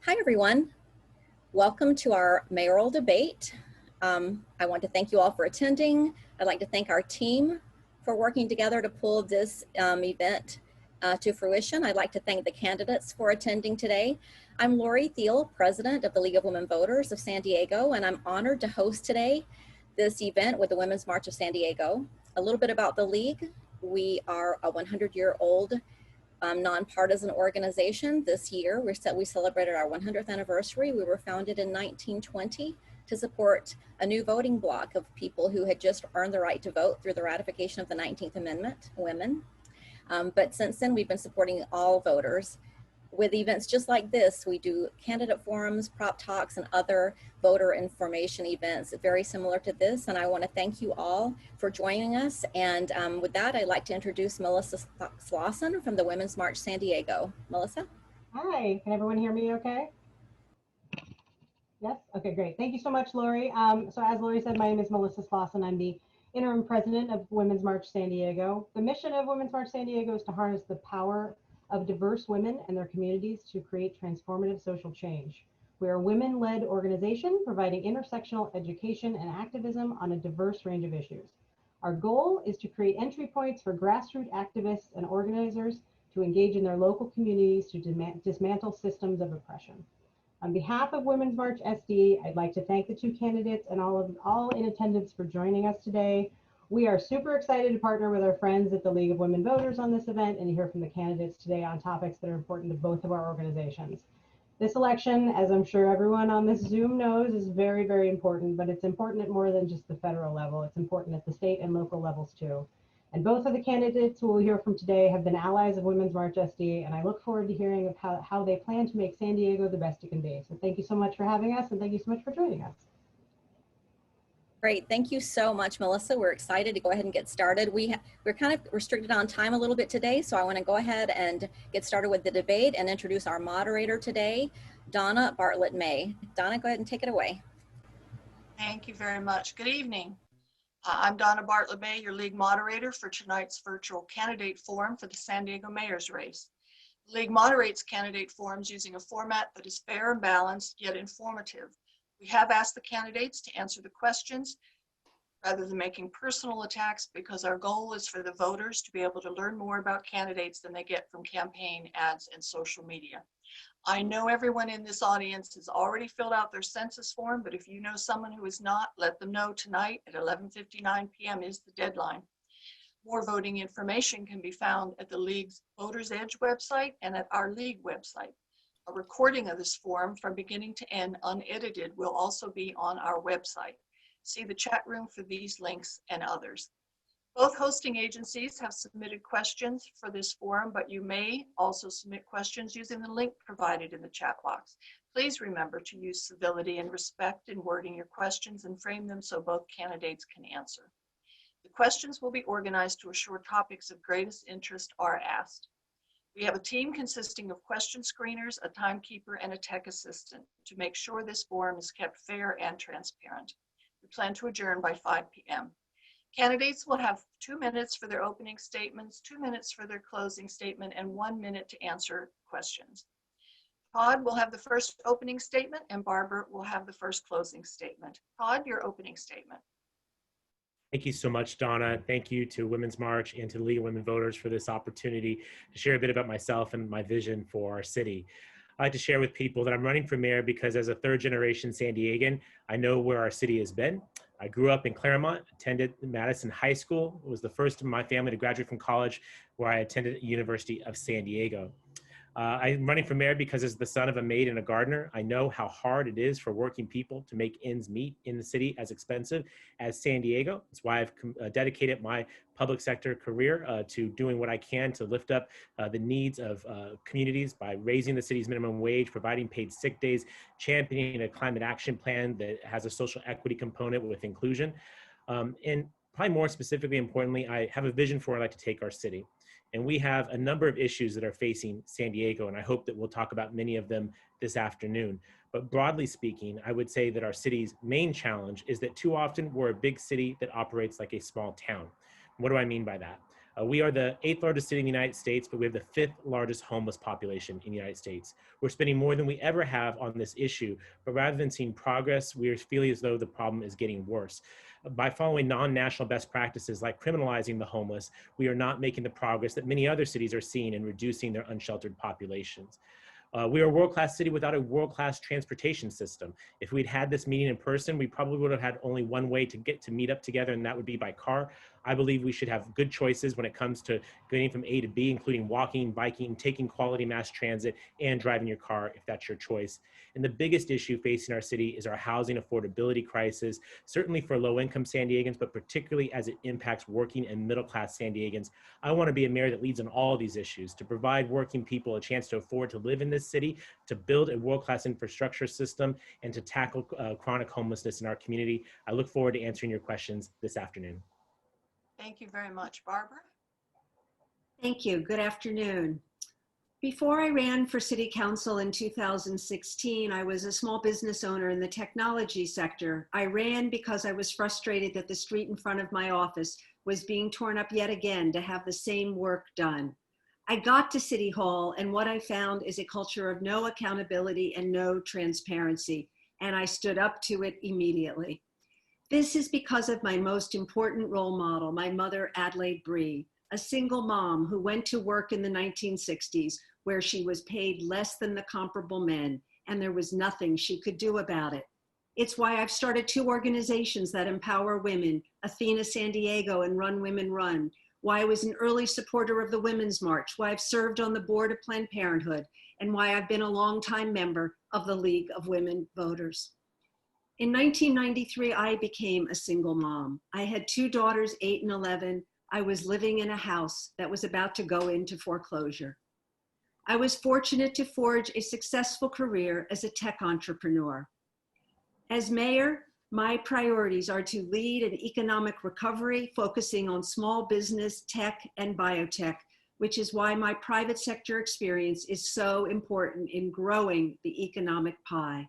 Hi, everyone. Welcome to our mayoral debate. I want to thank you all for attending. I'd like to thank our team for working together to pull this event to fruition. I'd like to thank the candidates for attending today. I'm Lori Thiel, President of the League of Women Voters of San Diego, and I'm honored to host today this event with the Women's March of San Diego. A little bit about the League. We are a 100-year-old nonpartisan organization. This year, we celebrated our 100th anniversary. We were founded in 1920 to support a new voting bloc of people who had just earned the right to vote through the ratification of the 19th Amendment, women. But since then, we've been supporting all voters. With events just like this, we do candidate forums, prop talks, and other voter information events very similar to this. And I want to thank you all for joining us. And with that, I'd like to introduce Melissa Slawson from the Women's March San Diego. Melissa? Hi, can everyone hear me okay? Yes? Okay, great. Thank you so much, Lori. So as Lori said, my name is Melissa Slawson. I'm the interim president of Women's March San Diego. The mission of Women's March San Diego is to harness the power of diverse women and their communities to create transformative social change. We are a women-led organization providing intersectional education and activism on a diverse range of issues. Our goal is to create entry points for grassroots activists and organizers to engage in their local communities to dismantle systems of oppression. On behalf of Women's March SD, I'd like to thank the two candidates and all in attendance for joining us today. We are super excited to partner with our friends at the League of Women Voters on this event and hear from the candidates today on topics that are important to both of our organizations. This election, as I'm sure everyone on this Zoom knows, is very, very important, but it's important at more than just the federal level. It's important at the state and local levels too. And both of the candidates who we'll hear from today have been allies of Women's March SD, and I look forward to hearing of how they plan to make San Diego the best it can be. So thank you so much for having us, and thank you so much for joining us. Great, thank you so much, Melissa. We're excited to go ahead and get started. We're kind of restricted on time a little bit today, so I want to go ahead and get started with the debate and introduce our moderator today, Donna Bartlett-May. Donna, go ahead and take it away. Thank you very much. Good evening. I'm Donna Bartlett-May, your League moderator for tonight's virtual candidate forum for the San Diego mayor's race. The League moderates candidate forums using a format that is fair and balanced, yet informative. We have asked the candidates to answer the questions rather than making personal attacks, because our goal is for the voters to be able to learn more about candidates than they get from campaign ads and social media. I know everyone in this audience has already filled out their census form, but if you know someone who is not, let them know tonight at 11:59 p.m. is the deadline. More voting information can be found at the League's Voters Edge website and at our League website. A recording of this forum from beginning to end unedited will also be on our website. See the chat room for these links and others. Both hosting agencies have submitted questions for this forum, but you may also submit questions using the link provided in the chat box. Please remember to use civility and respect in wording your questions and frame them so both candidates can answer. The questions will be organized to assure topics of greatest interest are asked. We have a team consisting of question screeners, a timekeeper, and a tech assistant to make sure this forum is kept fair and transparent. We plan to adjourn by 5 p.m. Candidates will have 2 minutes for their opening statements, 2 minutes for their closing statement, and 1 minute to answer questions. Todd will have the first opening statement, and Barbara will have the first closing statement. Todd, your opening statement. Thank you so much, Donna. Thank you to Women's March and to the League of Women Voters for this opportunity to share a bit about myself and my vision for our city. I'd like to share with people that I'm running for mayor because as a third-generation San Diegan, I know where our city has been. I grew up in Claremont, attended Madison High School, was the first in my family to graduate from college, where I attended University of San Diego. I'm running for mayor because as the son of a maid and a gardener, I know how hard it is for working people to make ends meet in the city as expensive as San Diego. That's why I've dedicated my public sector career to doing what I can to lift up the needs of communities by raising the city's minimum wage, providing paid sick days, championing a climate action plan that has a social equity component with inclusion. And probably more specifically, importantly, I have a vision for where I'd like to take our city. And we have a number of issues that are facing San Diego, and I hope that we'll talk about many of them this afternoon. But broadly speaking, I would say that our city's main challenge is that too often we're a big city that operates like a small town. What do I mean by that? We are the 8th largest city in the United States, but we have the 5th largest homeless population in the United States. We're spending more than we ever have on this issue, but rather than seeing progress, we're feeling as though the problem is getting worse. By following non-national best practices like criminalizing the homeless, we are not making the progress that many other cities are seeing in reducing their unsheltered populations. We are a world-class city without a world-class transportation system. If we'd had this meeting in person, we probably would have had only one way to meet up together, and that would be by car. I believe we should have good choices when it comes to getting from A to B, including walking, biking, taking quality mass transit, and driving your car if that's your choice. And the biggest issue facing our city is our housing affordability crisis, certainly for low-income San Diegans, but particularly as it impacts working and middle-class San Diegans. I want to be a mayor that leads on all of these issues, to provide working people a chance to afford to live in this city, to build a world-class infrastructure system, and to tackle chronic homelessness in our community. I look forward to answering your questions this afternoon. Thank you very much. Barbara? Thank you. Good afternoon. Before I ran for City Council in 2016, I was a small business owner in the technology sector. I ran because I was frustrated that the street in front of my office was being torn up yet again to have the same work done. I got to City Hall, and what I found is a culture of no accountability and no transparency, and I stood up to it immediately. This is because of my most important role model, my mother, Adelaide Bree, a single mom who went to work in the 1960s where she was paid less than the comparable men, and there was nothing she could do about it. It's why I've started 2 organizations that empower women, Athena San Diego and Run Women Run, why I was an early supporter of the Women's March, why I've served on the board of Planned Parenthood, and why I've been a longtime member of the League of Women Voters. In 1993, I became a single mom. I had 2 daughters, 8 and 11. I was living in a house that was about to go into foreclosure. I was fortunate to forge a successful career as a tech entrepreneur. As mayor, my priorities are to lead an economic recovery, focusing on small business, tech, and biotech, which is why my private sector experience is so important in growing the economic pie.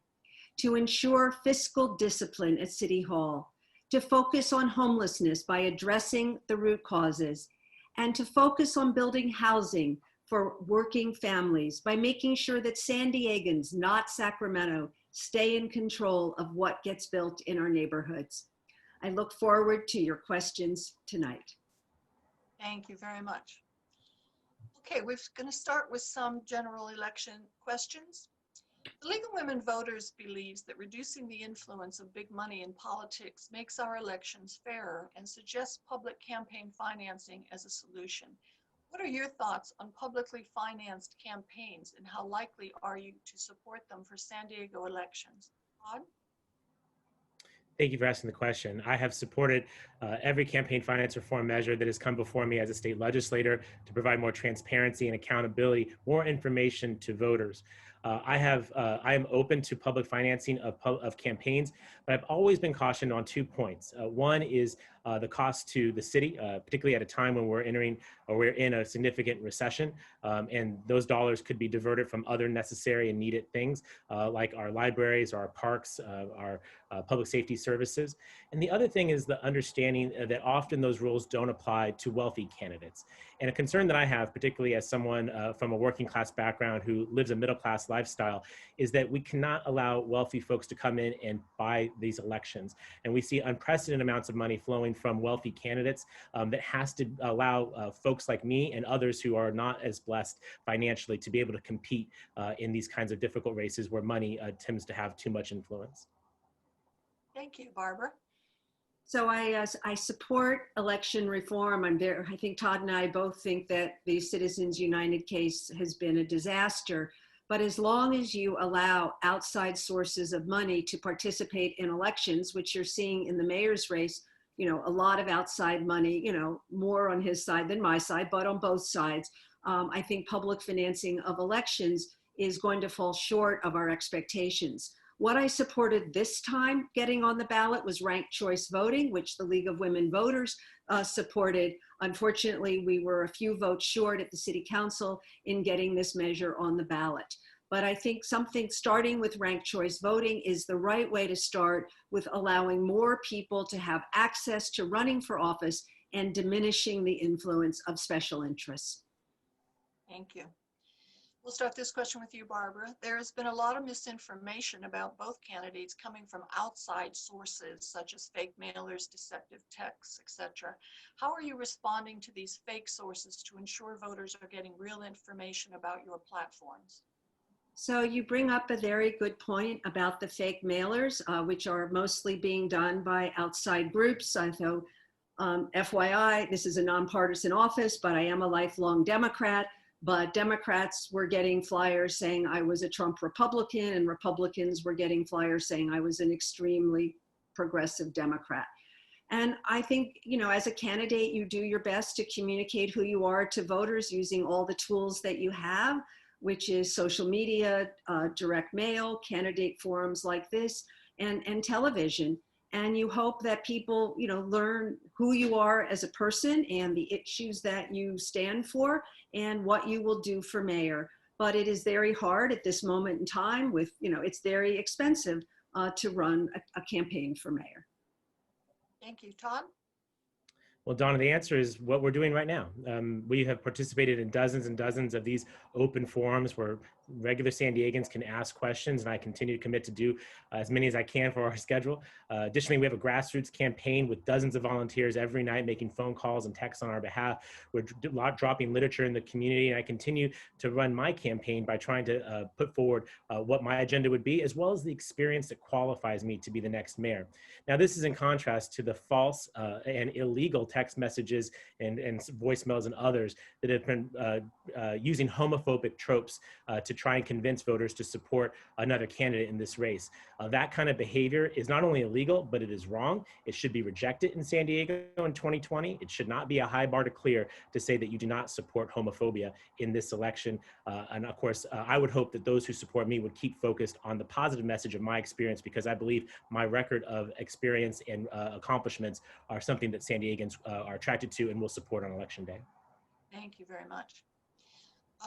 To ensure fiscal discipline at City Hall, to focus on homelessness by addressing the root causes, and to focus on building housing for working families by making sure that San Diegans, not Sacramento, stay in control of what gets built in our neighborhoods. I look forward to your questions tonight. Thank you very much. Okay, we're going to start with some general election questions. The League of Women Voters believes that reducing the influence of big money in politics makes our elections fairer and suggests public campaign financing as a solution. What are your thoughts on publicly financed campaigns, and how likely are you to support them for San Diego elections? Todd? Thank you for asking the question. I have supported every campaign finance reform measure that has come before me as a state legislator to provide more transparency and accountability, more information to voters. I am open to public financing of campaigns, but I've always been cautioned on 2 points. One is the cost to the city, particularly at a time when we're in a significant recession, and those dollars could be diverted from other necessary and needed things like our libraries, our parks, our public safety services. And the other thing is the understanding that often those rules don't apply to wealthy candidates. And a concern that I have, particularly as someone from a working class background who lives a middle class lifestyle, is that we cannot allow wealthy folks to come in and buy these elections. And we see unprecedented amounts of money flowing from wealthy candidates that has to allow folks like me and others who are not as blessed financially to be able to compete in these kinds of difficult races where money tends to have too much influence. Thank you, Barbara. So I support election reform. I think Todd and I both think that the Citizens United case has been a disaster. But as long as you allow outside sources of money to participate in elections, which you're seeing in the mayor's race, a lot of outside money, more on his side than my side, but on both sides. I think public financing of elections is going to fall short of our expectations. What I supported this time getting on the ballot was ranked choice voting, which the League of Women Voters supported. Unfortunately, we were a few votes short at the City Council in getting this measure on the ballot. But I think starting with ranked choice voting is the right way to start, with allowing more people to have access to running for office and diminishing the influence of special interests. Thank you. We'll start this question with you, Barbara. There has been a lot of misinformation about both candidates coming from outside sources, such as fake mailers, deceptive texts, etc. How are you responding to these fake sources to ensure voters are getting real information about your platforms? So you bring up a very good point about the fake mailers, which are mostly being done by outside groups. So FYI, this is a nonpartisan office, but I am a lifelong Democrat. But Democrats were getting flyers saying I was a Trump Republican, and Republicans were getting flyers saying I was an extremely progressive Democrat. And I think, you know, as a candidate, you do your best to communicate who you are to voters using all the tools that you have, which is social media, direct mail, candidate forums like this, and television. And you hope that people, you know, learn who you are as a person and the issues that you stand for and what you will do for mayor. But it is very hard at this moment in time with, you know, it's very expensive to run a campaign for mayor. Thank you. Todd? Well, Donna, the answer is what we're doing right now. We have participated in dozens and dozens of these open forums where regular San Diegans can ask questions, and I continue to commit to do as many as I can for our schedule. Additionally, we have a grassroots campaign with dozens of volunteers every night making phone calls and texts on our behalf. We're dropping literature in the community, and I continue to run my campaign by trying to put forward what my agenda would be, as well as the experience that qualifies me to be the next mayor. Now, this is in contrast to the false and illegal text messages and voicemails and others that have been using homophobic tropes to try and convince voters to support another candidate in this race. That kind of behavior is not only illegal, but it is wrong. It should be rejected in San Diego in 2020. It should not be a high bar to clear to say that you do not support homophobia in this election. And of course, I would hope that those who support me would keep focused on the positive message of my experience, because I believe my record of experience and accomplishments are something that San Diegans are attracted to and will support on election day. Thank you very much.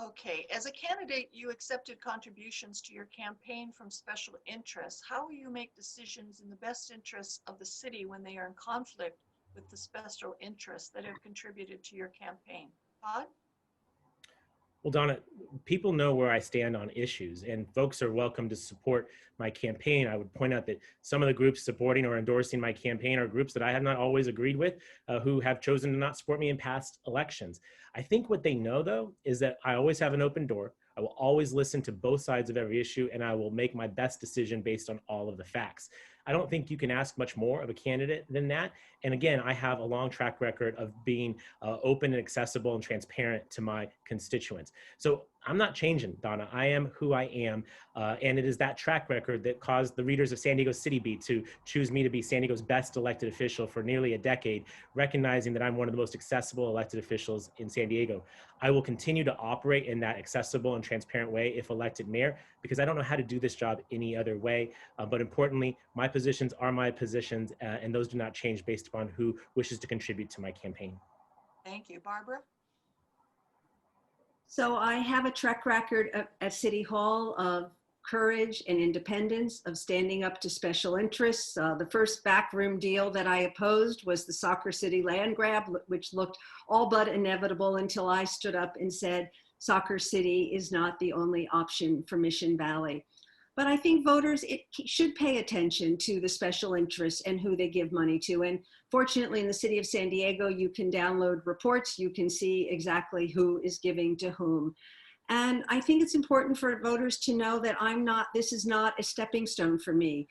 Okay, as a candidate, you accepted contributions to your campaign from special interests. How will you make decisions in the best interests of the city when they are in conflict with the special interests that have contributed to your campaign? Todd? Well, Donna, people know where I stand on issues, and folks are welcome to support my campaign. I would point out that some of the groups supporting or endorsing my campaign are groups that I have not always agreed with, who have chosen to not support me in past elections. I think what they know, though, is that I always have an open door. I will always listen to both sides of every issue, and I will make my best decision based on all of the facts. I don't think you can ask much more of a candidate than that. And again, I have a long track record of being open and accessible and transparent to my constituents. So I'm not changing, Donna. I am who I am. And it is that track record that caused the readers of San Diego City Beat to choose me to be San Diego's best elected official for nearly a decade, recognizing that I'm one of the most accessible elected officials in San Diego. I will continue to operate in that accessible and transparent way if elected mayor, because I don't know how to do this job any other way. But importantly, my positions are my positions, and those do not change based upon who wishes to contribute to my campaign. Thank you. Barbara? So I have a track record at City Hall of courage and independence, of standing up to special interests. The first backroom deal that I opposed was the Soccer City land grab, which looked all but inevitable until I stood up and said, Soccer City is not the only option for Mission Valley. But I think voters should pay attention to the special interests and who they give money to. And fortunately, in the city of San Diego, you can download reports. You can see exactly who is giving to whom. And I think it's important for voters to know that this is not a stepping stone for me.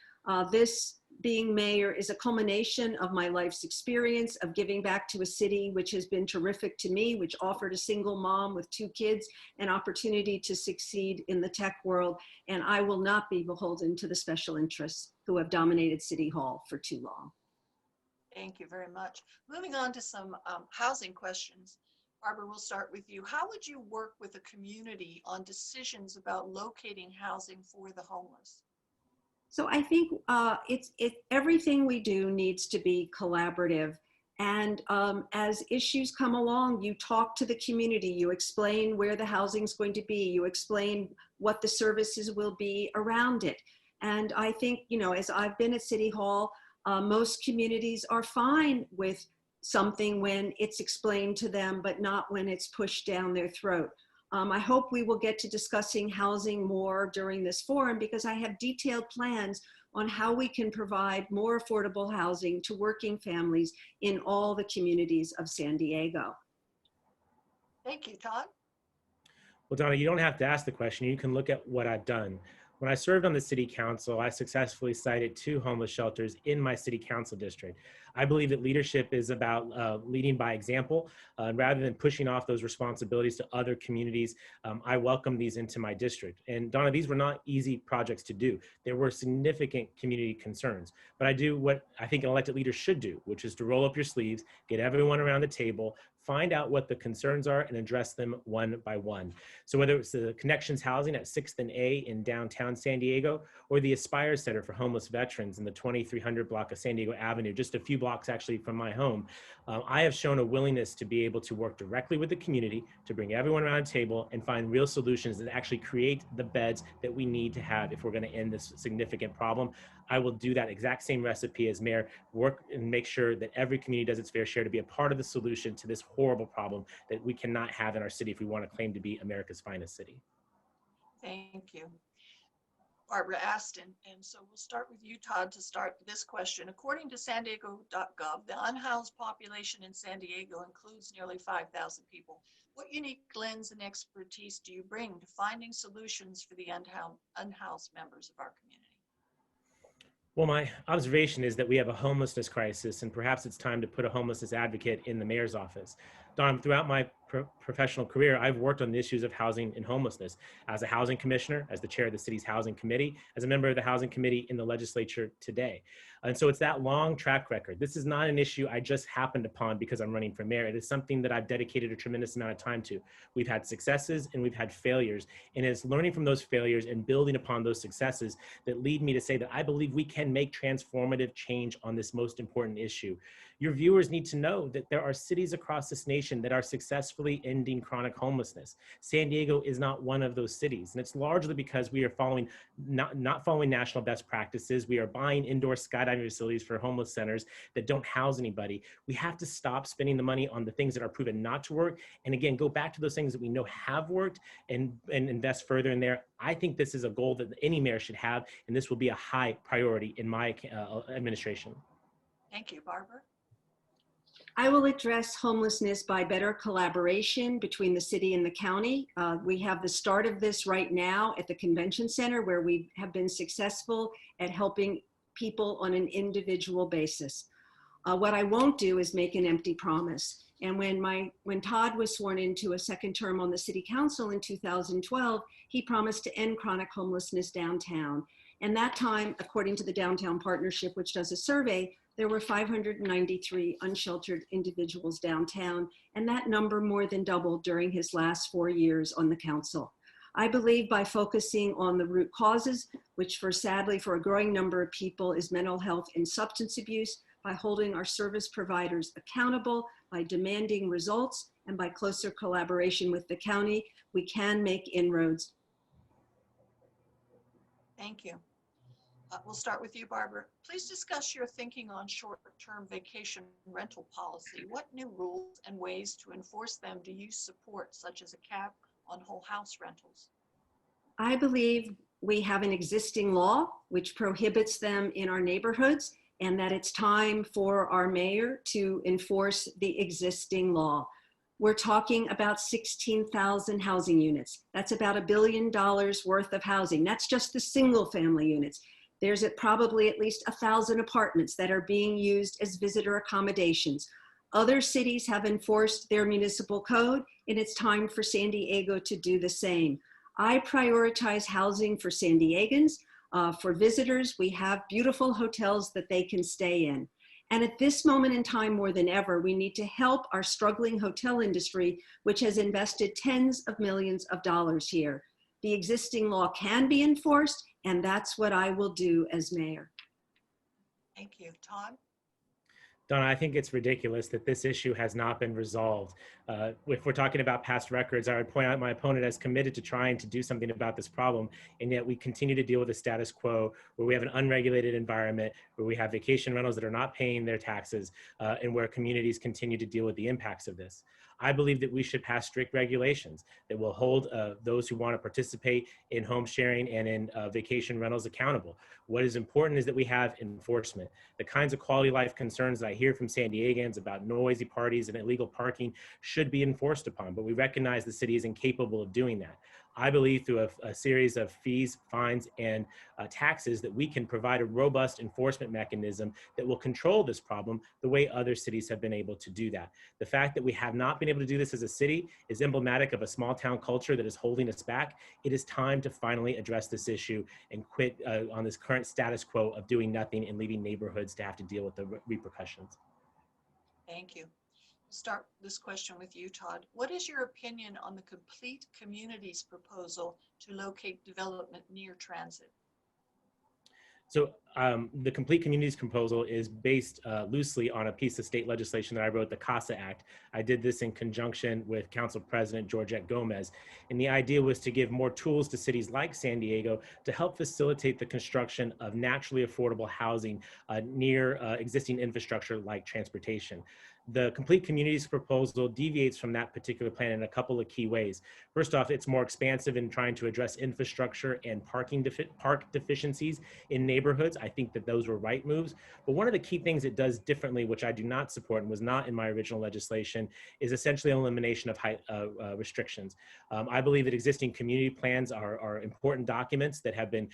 This being mayor is a culmination of my life's experience of giving back to a city which has been terrific to me, which offered a single mom with 2 kids an opportunity to succeed in the tech world. And I will not be beholden to the special interests who have dominated City Hall for too long. Thank you very much. Moving on to some housing questions. Barbara, we'll start with you. How would you work with a community on decisions about locating housing for the homeless? So I think everything we do needs to be collaborative. And as issues come along, you talk to the community, you explain where the housing is going to be, you explain what the services will be around it. And I think, you know, as I've been at City Hall, most communities are fine with something when it's explained to them, but not when it's pushed down their throat. I hope we will get to discussing housing more during this forum, because I have detailed plans on how we can provide more affordable housing to working families in all the communities of San Diego. Thank you, Todd. Well, Donna, you don't have to ask the question. You can look at what I've done. When I served on the city council, I successfully sited 2 homeless shelters in my city council district. I believe that leadership is about leading by example. Rather than pushing off those responsibilities to other communities, I welcome these into my district. And Donna, these were not easy projects to do. There were significant community concerns, but I do what I think an elected leader should do, which is to roll up your sleeves, get everyone around the table, find out what the concerns are and address them one by one. So whether it's the Connections Housing at 6th and A in downtown San Diego, or the Aspire Center for Homeless Veterans in the 2300 block of San Diego Avenue, just a few blocks actually from my home, I have shown a willingness to be able to work directly with the community, to bring everyone around a table and find real solutions that actually create the beds that we need to have if we're going to end this significant problem. I will do that exact same recipe as mayor, work and make sure that every community does its fair share to be a part of the solution to this horrible problem that we cannot have in our city if we want to claim to be America's finest city. Thank you. Barbara Aston. And so we'll start with you, Todd, to start this question. According to san diego.gov, the unhoused population in San Diego includes nearly 5,000 people. What unique lens and expertise do you bring to finding solutions for the unhoused members of our community? Well, my observation is that we have a homelessness crisis, and perhaps it's time to put a homelessness advocate in the mayor's office. Don, throughout my professional career, I've worked on the issues of housing and homelessness as a housing commissioner, as the chair of the city's housing committee, as a member of the housing committee in the legislature today. And so it's that long track record. This is not an issue I just happened upon because I'm running for mayor. It is something that I've dedicated a tremendous amount of time to. We've had successes and we've had failures. And it's learning from those failures and building upon those successes that lead me to say that I believe we can make transformative change on this most important issue. Your viewers need to know that there are cities across this nation that are successfully ending chronic homelessness. San Diego is not one of those cities. And it's largely because we are not following national best practices. We are buying indoor skydiving facilities for homeless centers that don't house anybody. We have to stop spending the money on the things that are proven not to work. And again, go back to those things that we know have worked and invest further in there. I think this is a goal that any mayor should have, and this will be a high priority in my administration. Thank you, Barbara. I will address homelessness by better collaboration between the city and the county. We have the start of this right now at the convention center, where we have been successful at helping people on an individual basis. What I won't do is make an empty promise. And when Todd was sworn into a second term on the city council in 2012, he promised to end chronic homelessness downtown. And that time, according to the Downtown Partnership, which does a survey, there were 593 unsheltered individuals downtown, and that number more than doubled during his last 4 years on the council. I believe by focusing on the root causes, which sadly for a growing number of people is mental health and substance abuse, by holding our service providers accountable, by demanding results, and by closer collaboration with the county, we can make inroads. Thank you. We'll start with you, Barbara. Please discuss your thinking on short-term vacation rental policy. What new rules and ways to enforce them do you support, such as a cap on whole house rentals? I believe we have an existing law which prohibits them in our neighborhoods, and that it's time for our mayor to enforce the existing law. We're talking about 16,000 housing units. That's about $1 billion worth of housing. That's just the single family units. There's probably at least 1,000 apartments that are being used as visitor accommodations. Other cities have enforced their municipal code, and it's time for San Diego to do the same. I prioritize housing for San Diegans. For visitors, we have beautiful hotels that they can stay in. And at this moment in time, more than ever, we need to help our struggling hotel industry, which has invested tens of millions of dollars here. The existing law can be enforced, and that's what I will do as mayor. Thank you. Todd? Donna, I think it's ridiculous that this issue has not been resolved. If we're talking about past records, I would point out my opponent has committed to trying to do something about this problem, and yet we continue to deal with the status quo where we have an unregulated environment, where we have vacation rentals that are not paying their taxes, and where communities continue to deal with the impacts of this. I believe that we should pass strict regulations that will hold those who want to participate in home sharing and in vacation rentals accountable. What is important is that we have enforcement. The kinds of quality of life concerns that I hear from San Diegans about noisy parties and illegal parking should be enforced upon, but we recognize the city is incapable of doing that. I believe through a series of fees, fines, and taxes that we can provide a robust enforcement mechanism that will control this problem the way other cities have been able to do that. The fact that we have not been able to do this as a city is emblematic of a small town culture that is holding us back. It is time to finally address this issue and quit on this current status quo of doing nothing and leaving neighborhoods to have to deal with the repercussions. Thank you. Start this question with you, Todd. What is your opinion on the Complete Communities proposal to locate development near transit? So the Complete Communities proposal is based loosely on a piece of state legislation that I wrote, the CASA Act. I did this in conjunction with Council President Georgette Gomez. And the idea was to give more tools to cities like San Diego to help facilitate the construction of naturally affordable housing near existing infrastructure like transportation. The Complete Communities proposal deviates from that particular plan in a couple of key ways. First off, it's more expansive in trying to address infrastructure and park deficiencies in neighborhoods. I think that those were right moves. But one of the key things it does differently, which I do not support and was not in my original legislation, is essentially elimination of height restrictions. I believe that existing community plans are important documents that have been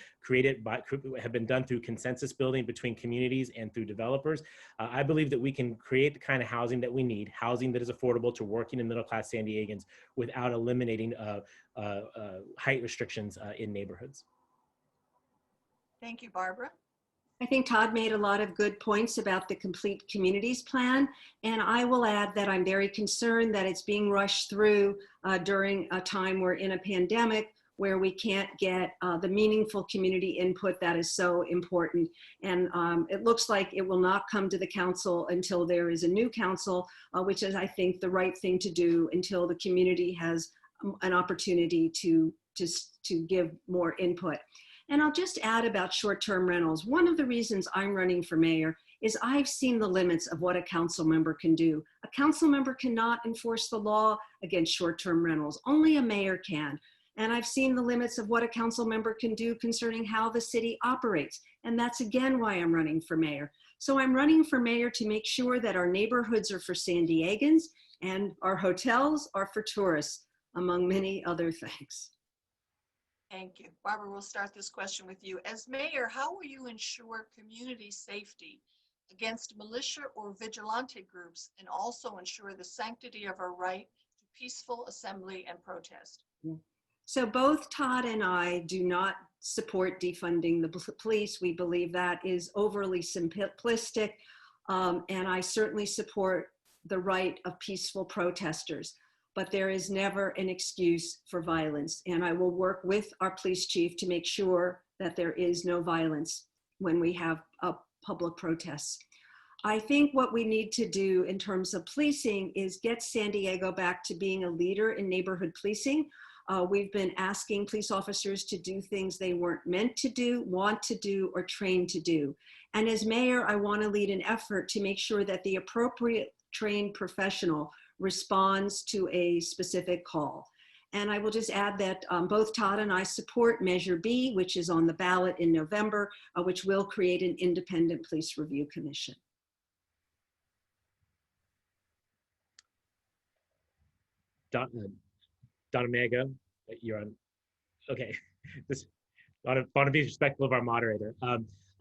have been done through consensus building between communities and through developers. I believe that we can create the kind of housing that we need, housing that is affordable to working and middle-class San Diegans without eliminating height restrictions in neighborhoods. Thank you, Barbara. I think Todd made a lot of good points about the Complete Communities plan, and I will add that I'm very concerned that it's being rushed through during a time we're in a pandemic where we can't get the meaningful community input that is so important. And it looks like it will not come to the council until there is a new council, which is, I think, the right thing to do until the community has an opportunity to give more input. And I'll just add about short-term rentals. One of the reasons I'm running for mayor is I've seen the limits of what a council member can do. A council member cannot enforce the law against short-term rentals. Only a mayor can. And I've seen the limits of what a council member can do concerning how the city operates. And that's again why I'm running for mayor. So I'm running for mayor to make sure that our neighborhoods are for San Diegans and our hotels are for tourists, among many other things. Thank you. Barbara, we'll start this question with you. As mayor, how will you ensure community safety against militia or vigilante groups and also ensure the sanctity of our right to peaceful assembly and protest? So both Todd and I do not support defunding the police. We believe that is overly simplistic, and I certainly support the right of peaceful protesters. But there is never an excuse for violence. And I will work with our police chief to make sure that there is no violence when we have public protests. I think what we need to do in terms of policing is get San Diego back to being a leader in neighborhood policing. We've been asking police officers to do things they weren't meant to do, want to do, or trained to do. And as mayor, I want to lead an effort to make sure that the appropriate trained professional responds to a specific call. And I will just add that both Todd and I support Measure B, which is on the ballot in November, which will create an independent police review commission. Donna Mago, you're on. Okay, just want to be respectful of our moderator.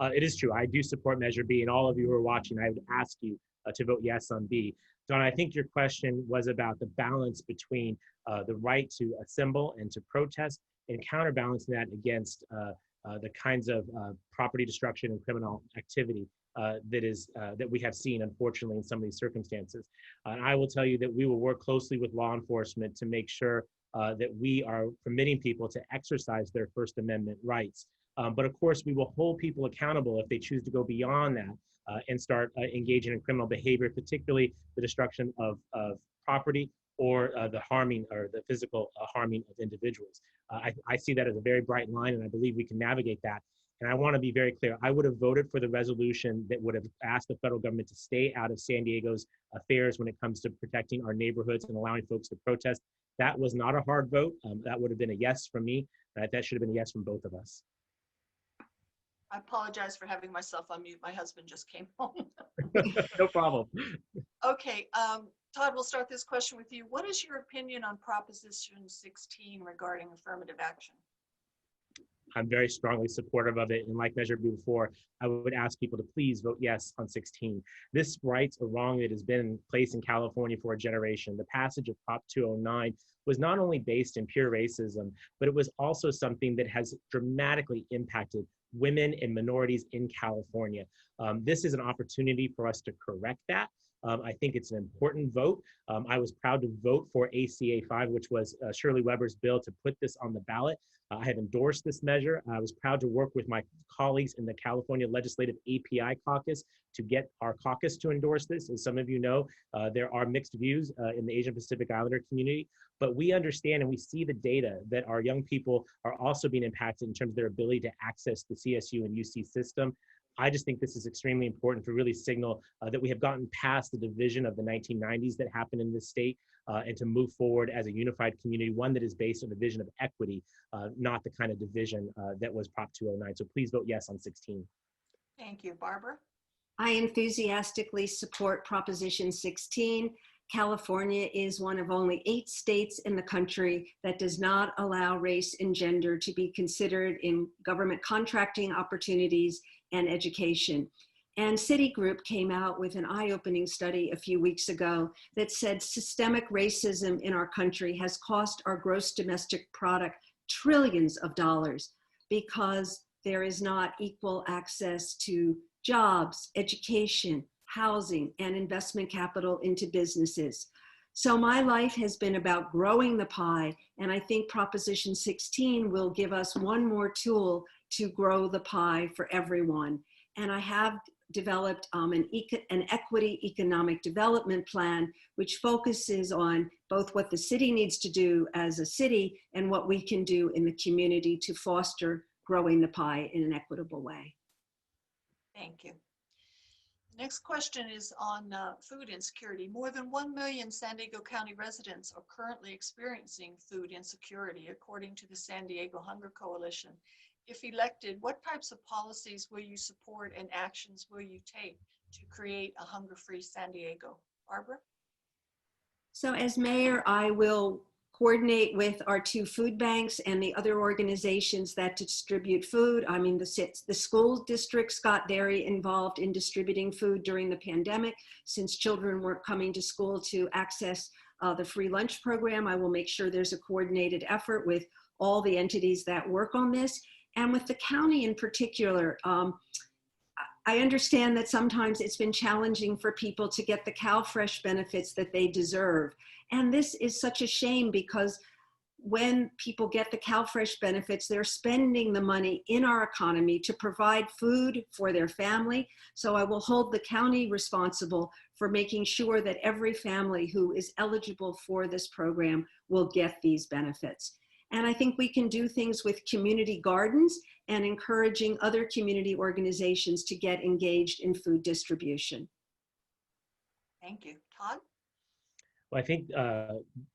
It is true, I do support Measure B, and all of you who are watching, I would ask you to vote yes on B. Donna, I think your question was about the balance between the right to assemble and to protest and counterbalancing that against the kinds of property destruction and criminal activity that we have seen, unfortunately, in some of these circumstances. And I will tell you that we will work closely with law enforcement to make sure that we are permitting people to exercise their First Amendment rights. But of course, we will hold people accountable if they choose to go beyond that and start engaging in criminal behavior, particularly the destruction of property or the harming or the physical harming of individuals. I see that as a very bright line, and I believe we can navigate that. And I want to be very clear. I would have voted for the resolution that would have asked the federal government to stay out of San Diego's affairs when it comes to protecting our neighborhoods and allowing folks to protest. That was not a hard vote. That would have been a yes from me. That should have been a yes from both of us. I apologize for having myself on mute. My husband just came home. No problem. Okay, Todd, we'll start this question with you. What is your opinion on Proposition 16 regarding affirmative action? I'm very strongly supportive of it. And like measured before, I would ask people to please vote yes on 16. This rights a wrong that has been in place in California for a generation. The passage of Prop 209 was not only based in pure racism, but it was also something that has dramatically impacted women and minorities in California. This is an opportunity for us to correct that. I think it's an important vote. I was proud to vote for ACA 5, which was Shirley Weber's bill to put this on the ballot. I have endorsed this measure. I was proud to work with my colleagues in the California Legislative API Caucus to get our caucus to endorse this. As some of you know, there are mixed views in the Asian Pacific Islander community, but we understand and we see the data that our young people are also being impacted in terms of their ability to access the CSU and UC system. I just think this is extremely important to really signal that we have gotten past the division of the 1990s that happened in this state and to move forward as a unified community, one that is based on the vision of equity, not the kind of division that was Prop 209. So please vote yes on 16. Thank you. Barbara? I enthusiastically support Proposition 16. California is one of only 8 states in the country that does not allow race and gender to be considered in government contracting opportunities and education. And Citigroup came out with an eye-opening study a few weeks ago that said systemic racism in our country has cost our gross domestic product trillions of dollars because there is not equal access to jobs, education, housing, and investment capital into businesses. So my life has been about growing the pie, and I think Proposition 16 will give us one more tool to grow the pie for everyone. And I have developed an equity economic development plan, which focuses on both what the city needs to do as a city and what we can do in the community to foster growing the pie in an equitable way. Thank you. The next question is on food insecurity. More than 1 million San Diego County residents are currently experiencing food insecurity, according to the San Diego Hunger Coalition. If elected, what types of policies will you support and actions will you take to create a hunger-free San Diego? Barbara? So as mayor, I will coordinate with our 2 food banks and the other organizations that distribute food. I mean, the school districts got very involved in distributing food during the pandemic. Since children weren't coming to school to access the free lunch program, I will make sure there's a coordinated effort with all the entities that work on this. And with the county in particular, I understand that sometimes it's been challenging for people to get the CalFresh benefits that they deserve. And this is such a shame because when people get the CalFresh benefits, they're spending the money in our economy to provide food for their family. So I will hold the county responsible for making sure that every family who is eligible for this program will get these benefits. And I think we can do things with community gardens and encouraging other community organizations to get engaged in food distribution. Thank you. Todd? Well, I think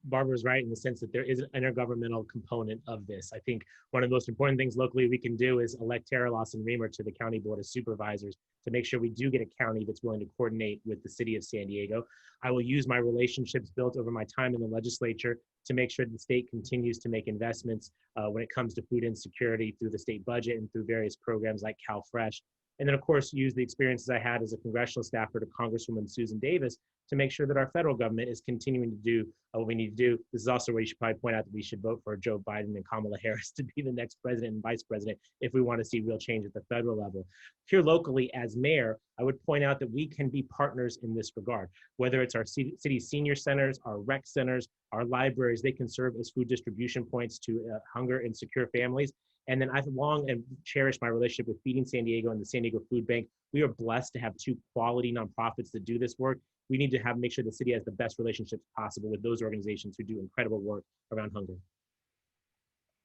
Barbara's right in the sense that there is an intergovernmental component of this. I think one of the most important things locally we can do is elect Slawson to the County Board of Supervisors to make sure we do get a county that's willing to coordinate with the city of San Diego. I will use my relationships built over my time in the legislature to make sure the state continues to make investments when it comes to food insecurity through the state budget and through various programs like CalFresh. And then, of course, use the experiences I had as a congressional staffer to Congresswoman Susan Davis to make sure that our federal government is continuing to do what we need to do. This is also where you should probably point out that we should vote for Joe Biden and Kamala Harris to be the next president and vice president if we want to see real change at the federal level. Here locally, as mayor, I would point out that we can be partners in this regard. Whether it's our city senior centers, our rec centers, our libraries, they can serve as food distribution points to hunger and secure families. And then I've long and cherished my relationship with Feeding San Diego and the San Diego Food Bank. We are blessed to have 2 quality nonprofits that do this work. we need to make sure the city has the best relationships possible with those organizations who do incredible work around hunger.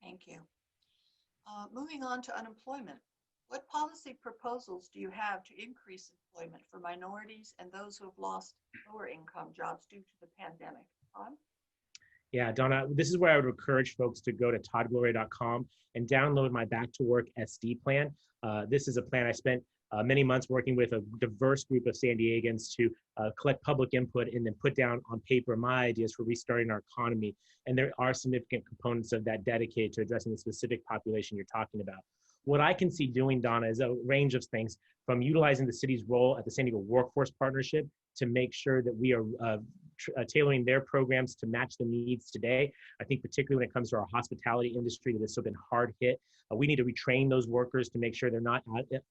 Thank you. Moving on to unemployment. What policy proposals do you have to increase employment for minorities and those who have lost lower income jobs due to the pandemic? Todd? Yeah, Donna, this is where I would encourage folks to go to toddgloria.com and download my Back to Work SD plan. This is a plan I spent many months working with a diverse group of San Diegans to collect public input and then put down on paper my ideas for restarting our economy. And there are significant components of that dedicated to addressing the specific population you're talking about. What I can see doing, Donna, is a range of things, from utilizing the city's role at the San Diego Workforce Partnership to make sure that we are tailoring their programs to match the needs today. I think particularly when it comes to our hospitality industry that has so been hard hit, we need to retrain those workers to make sure they're not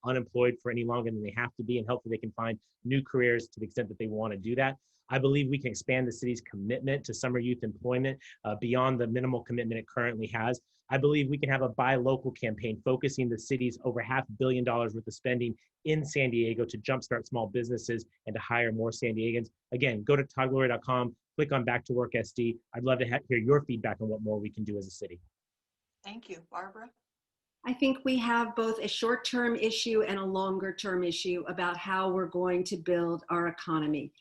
unemployed for any longer than they have to be, and hopefully they can find new careers to the extent that they want to do that. I believe we can expand the city's commitment to summer youth employment beyond the minimal commitment it currently has. I believe we can have a buy local campaign focusing the city's over $500 million worth of spending in San Diego to jumpstart small businesses and to hire more San Diegans. Again, go to toddgloria.com, click on Back to Work SD. I'd love to hear your feedback on what more we can do as a city. Thank you. Barbara? I think we have both a short-term issue and a longer-term issue about how we're going to build our economy.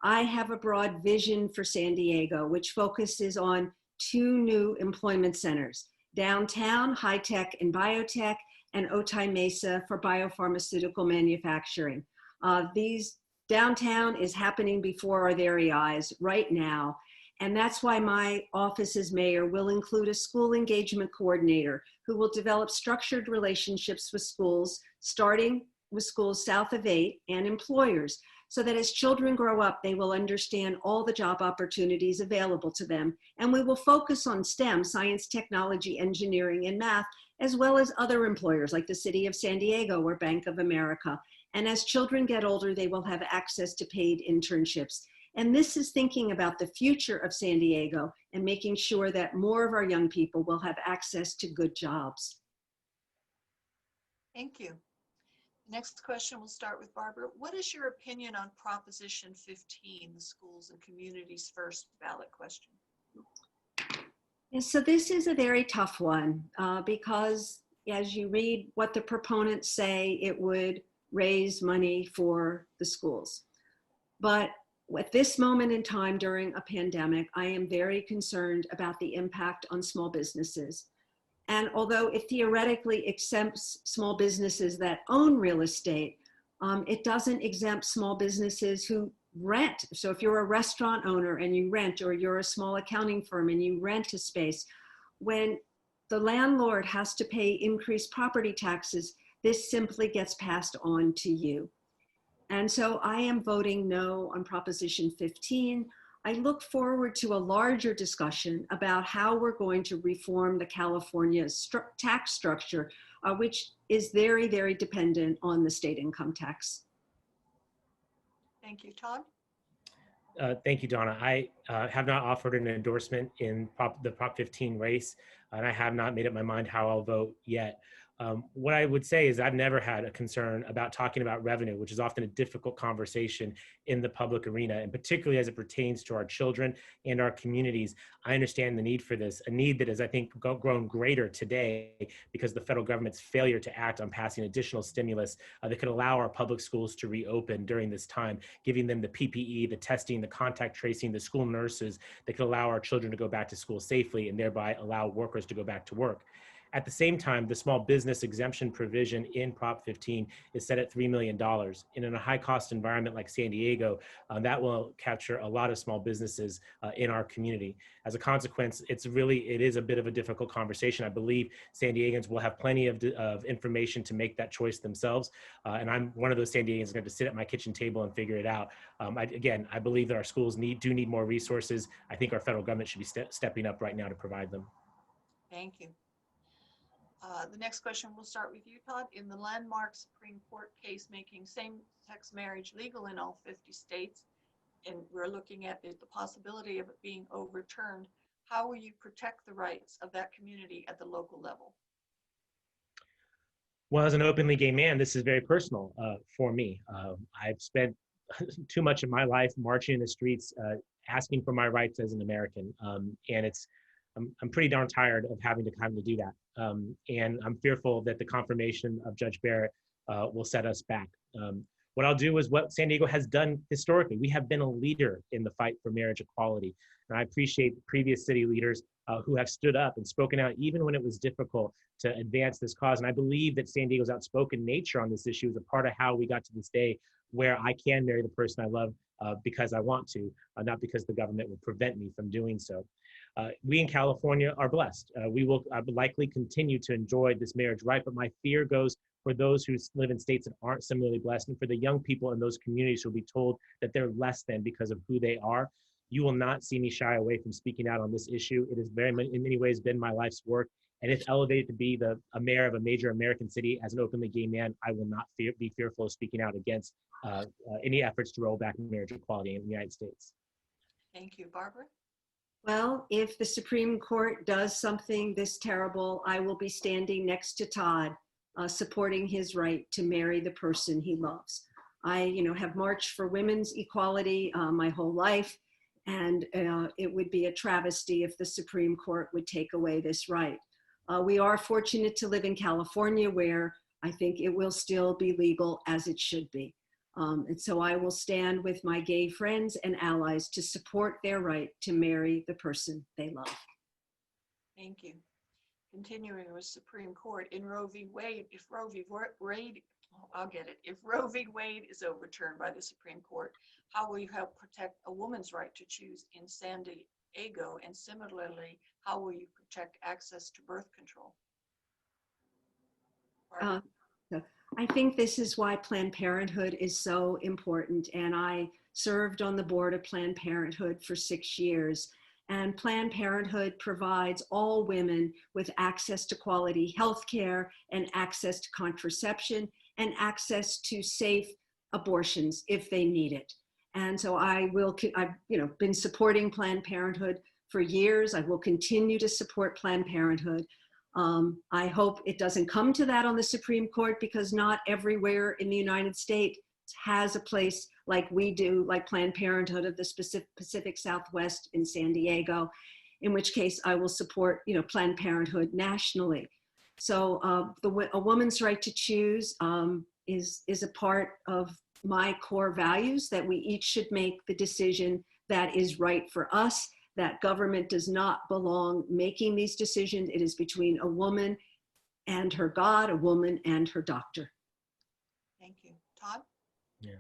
I have a broad vision for San Diego, which focuses on 2 new employment centers: downtown, high tech and biotech, and Otay Mesa for biopharmaceutical manufacturing. These downtown is happening before our very eyes right now. And that's why my office as mayor will include a school engagement coordinator who will develop structured relationships with schools, starting with schools south of 8 and employers, so that as children grow up, they will understand all the job opportunities available to them. And we will focus on STEM, science, technology, engineering, and math, as well as other employers like the City of San Diego or Bank of America. And as children get older, they will have access to paid internships. And this is thinking about the future of San Diego and making sure that more of our young people will have access to good jobs. Thank you. Next question, we'll start with Barbara. What is your opinion on Proposition 15, the Schools and Communities First ballot question? Yeah, so this is a very tough one because as you read what the proponents say, it would raise money for the schools. But at this moment in time during a pandemic, I am very concerned about the impact on small businesses. And although it theoretically exempts small businesses that own real estate, it doesn't exempt small businesses who rent. So if you're a restaurant owner and you rent, or you're a small accounting firm and you rent a space, when the landlord has to pay increased property taxes, this simply gets passed on to you. And so I am voting no on Proposition 15. I look forward to a larger discussion about how we're going to reform the California tax structure, which is very, very dependent on the state income tax. Thank you. Todd? Thank you, Donna. I have not offered an endorsement in the Prop 15 race, and I have not made up my mind how I'll vote yet. What I would say is I've never had a concern about talking about revenue, which is often a difficult conversation in the public arena, and particularly as it pertains to our children and our communities. I understand the need for this, a need that is, I think, grown greater today because the federal government's failure to act on passing additional stimulus that could allow our public schools to reopen during this time, giving them the PPE, the testing, the contact tracing, the school nurses that could allow our children to go back to school safely and thereby allow workers to go back to work. At the same time, the small business exemption provision in Prop 15 is set at $3 million. And in a high cost environment like San Diego, that will capture a lot of small businesses in our community. As a consequence, it is a bit of a difficult conversation. I believe San Diegans will have plenty of information to make that choice themselves. And I'm one of those San Diegans going to sit at my kitchen table and figure it out. I believe that our schools do need more resources. I think our federal government should be stepping up right now to provide them. Thank you. The next question, we'll start with you, Todd. In the landmark Supreme Court case making same-sex marriage legal in all 50 states, and we're looking at the possibility of it being overturned, how will you protect the rights of that community at the local level? Well, as an openly gay man, this is very personal for me. I've spent too much of my life marching in the streets, asking for my rights as an American. And I'm pretty darn tired of having to do that. And I'm fearful that the confirmation of Judge Barrett will set us back. What I'll do is what San Diego has done historically. We have been a leader in the fight for marriage equality. And I appreciate previous city leaders who have stood up and spoken out even when it was difficult to advance this cause. And I believe that San Diego's outspoken nature on this issue is a part of how we got to this day where I can marry the person I love because I want to, not because the government will prevent me from doing so. We in California are blessed. We will likely continue to enjoy this marriage right, but my fear goes for those who live in states that aren't similarly blessed, and for the young people in those communities who will be told that they're less than because of who they are. You will not see me shy away from speaking out on this issue. It has in many ways been my life's work. And if elevated to be a mayor of a major American city as an openly gay man, I will not be fearful of speaking out against any efforts to roll back marriage equality in the United States. Thank you. Barbara? Well, if the Supreme Court does something this terrible, I will be standing next to Todd, supporting his right to marry the person he loves. I, have marched for women's equality my whole life, and it would be a travesty if the Supreme Court would take away this right. We are fortunate to live in California, where I think it will still be legal as it should be. And so I will stand with my gay friends and allies to support their right to marry the person they love. Thank you. Continuing with Supreme Court, in Roe v. Wade, if Roe v. Wade, if Roe v. Wade is overturned by the Supreme Court, how will you help protect a woman's right to choose in San Diego? And similarly, how will you protect access to birth control? I think this is why Planned Parenthood is so important. And I served on the board of Planned Parenthood for 6 years. And Planned Parenthood provides all women with access to quality health care and access to contraception and access to safe abortions if they need it. And so I've been supporting Planned Parenthood for years. I will continue to support Planned Parenthood. I hope it doesn't come to that on the Supreme Court, because not everywhere in the United States has a place like we do, like Planned Parenthood of the Pacific Southwest in San Diego, in which case I will support, Planned Parenthood nationally. So a woman's right to choose is a part of my core values, that we each should make the decision that is right for us, that government does not belong making these decisions. It is between a woman and her God, a woman and her doctor. Thank you. Todd? Yeah.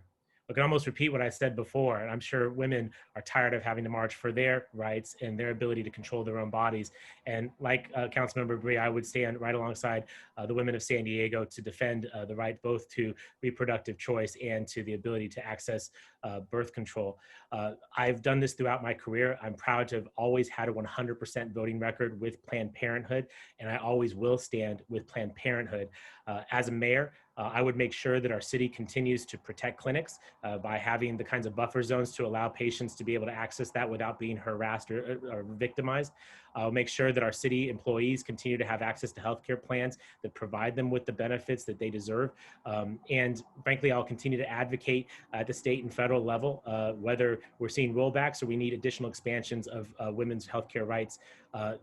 I can almost repeat what I said before, and I'm sure women are tired of having to march for their rights and their ability to control their own bodies. And like Councilmember Bree, I would stand right alongside the women of San Diego to defend the right both to reproductive choice and to the ability to access birth control. I've done this throughout my career. I'm proud to have always had a 100% voting record with Planned Parenthood, and I always will stand with Planned Parenthood. As a mayor, I would make sure that our city continues to protect clinics by having the kinds of buffer zones to allow patients to be able to access that without being harassed or victimized. I'll make sure that our city employees continue to have access to healthcare plans that provide them with the benefits that they deserve. And frankly, I'll continue to advocate at the state and federal level, whether we're seeing rollbacks or we need additional expansions of women's healthcare rights.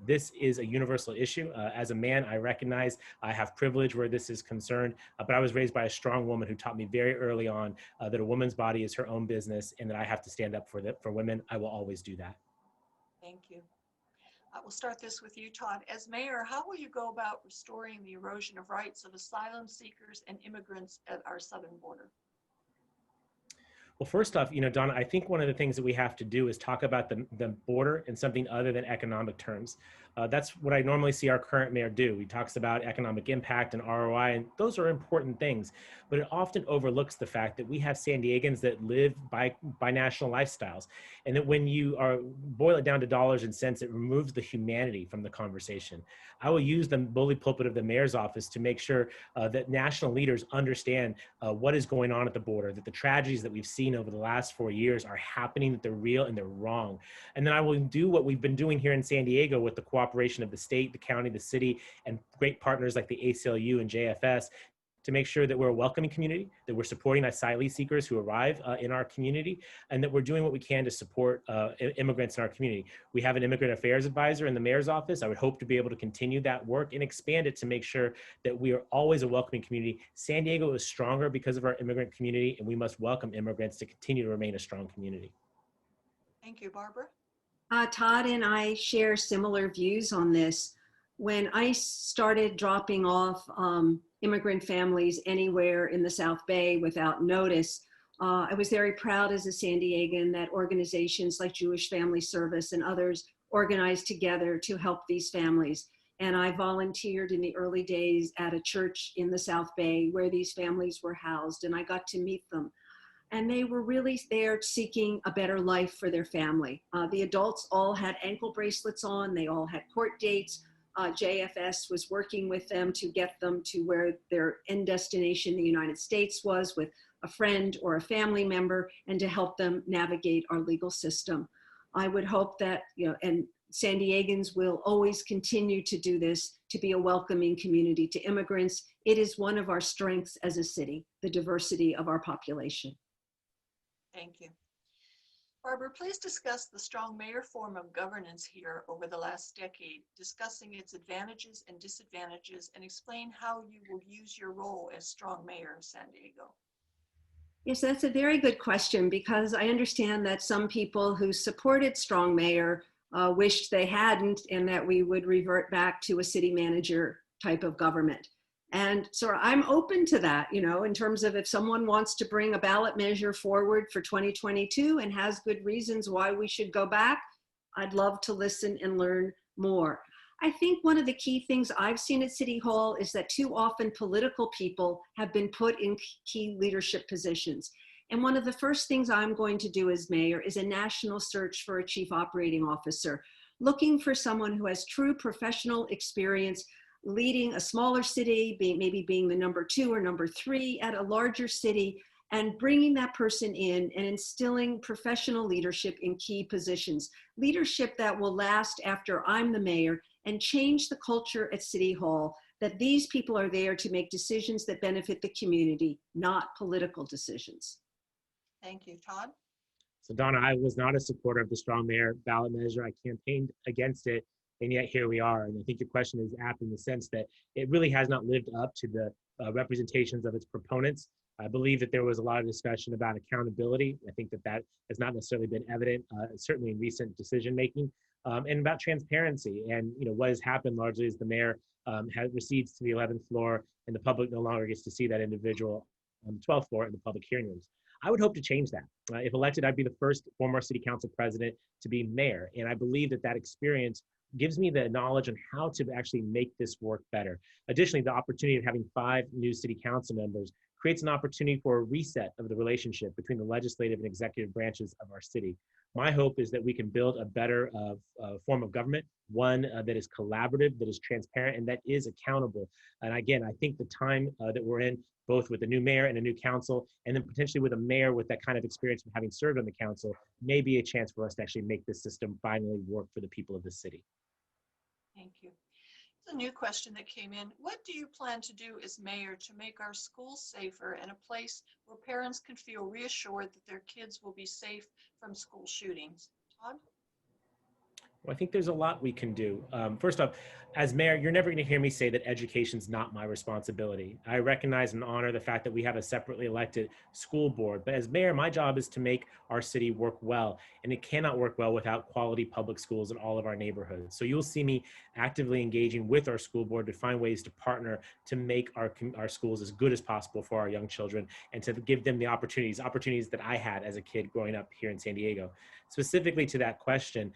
This is a universal issue. As a man, I recognize I have privilege where this is concerned, but I was raised by a strong woman who taught me very early on that a woman's body is her own business and that I have to stand up for women. I will always do that. Thank you. I will start this with you, Todd. As mayor, how will you go about restoring the erosion of rights of asylum seekers and immigrants at our southern border? Well, first off, Donna, I think one of the things that we have to do is talk about the border in something other than economic terms. That's what I normally see our current mayor do. He talks about economic impact and ROI, and those are important things, but it often overlooks the fact that we have San Diegans that live by national lifestyles, and that when you boil it down to dollars and cents, it removes the humanity from the conversation. I will use the bully pulpit of the mayor's office to make sure that national leaders understand what is going on at the border, that the tragedies that we've seen over the last 4 years are happening, that they're real and they're wrong. And then I will do what we've been doing here in San Diego with the cooperation of the state, the county, the city, and great partners like the ACLU and JFS to make sure that we're a welcoming community, that we're supporting asylum seekers who arrive in our community, and that we're doing what we can to support immigrants in our community. We have an immigrant affairs advisor in the mayor's office. I would hope to be able to continue that work and expand it to make sure that we are always a welcoming community. San Diego is stronger because of our immigrant community, and we must welcome immigrants to continue to remain a strong community. Thank you, Barbara. Todd and I share similar views on this. When I started dropping off immigrant families anywhere in the South Bay without notice, I was very proud as a San Diegan that organizations like Jewish Family Service and others organized together to help these families. And I volunteered in the early days at a church in the South Bay where these families were housed, and I got to meet them. And they were really there seeking a better life for their family. The adults all had ankle bracelets on, they all had court dates. JFS was working with them to get them to where their end destination, the United States, was with a friend or a family member, and to help them navigate our legal system. I would hope that, and San Diegans will always continue to do this, to be a welcoming community to immigrants. It is one of our strengths as a city, the diversity of our population. Thank you. Barbara, please discuss the strong mayor form of governance here over the last decade, discussing its advantages and disadvantages, and explain how you will use your role as strong mayor of San Diego. Yes, that's a very good question, because I understand that some people who supported strong mayor wished they hadn't, and that we would revert back to a city manager type of government. And so I'm open to that, in terms of if someone wants to bring a ballot measure forward for 2022 and has good reasons why we should go back, I'd love to listen and learn more. I think one of the key things I've seen at City Hall is that too often political people have been put in key leadership positions. And one of the first things I'm going to do as mayor is a national search for a chief operating officer, looking for someone who has true professional experience leading a smaller city, maybe being the number 2 or number 3 at a larger city, and bringing that person in and instilling professional leadership in key positions, leadership that will last after I'm the mayor, and change the culture at City Hall, that these people are there to make decisions that benefit the community, not political decisions. Thank you, Todd. So Donna, I was not a supporter of the strong mayor ballot measure. I campaigned against it, and yet here we are. And I think your question is apt in the sense that it really has not lived up to the representations of its proponents. I believe that there was a lot of discussion about accountability. I think that that has not necessarily been evident, certainly in recent decision making, and about transparency. And what has happened largely is the mayor recedes to the 11th floor, and the public no longer gets to see that individual on the 12th floor in the public hearing rooms. I would hope to change that. If elected, I'd be the first former city council president to be mayor. And I believe that that experience gives me the knowledge on how to actually make this work better. Additionally, the opportunity of having 5 new city council members creates an opportunity for a reset of the relationship between the legislative and executive branches of our city. My hope is that we can build a better form of government, one that is collaborative, that is transparent, and that is accountable. And again, I think the time that we're in, both with a new mayor and a new council, and then potentially with a mayor with that kind of experience from having served on the council, may be a chance for us to actually make this system finally work for the people of the city. Thank you. It's a new question that came in. What do you plan to do as mayor to make our schools safer and a place where parents can feel reassured that their kids will be safe from school shootings? Todd? Well, I think there's a lot we can do. First off, as mayor, you're never going to hear me say that education's not my responsibility. I recognize and honor the fact that we have a separately elected school board. But as mayor, my job is to make our city work well. And it cannot work well without quality public schools in all of our neighborhoods. So you'll see me actively engaging with our school board to find ways to partner to make our schools as good as possible for our young children, and to give them the opportunities that I had as a kid growing up here in San Diego. Specifically to that question,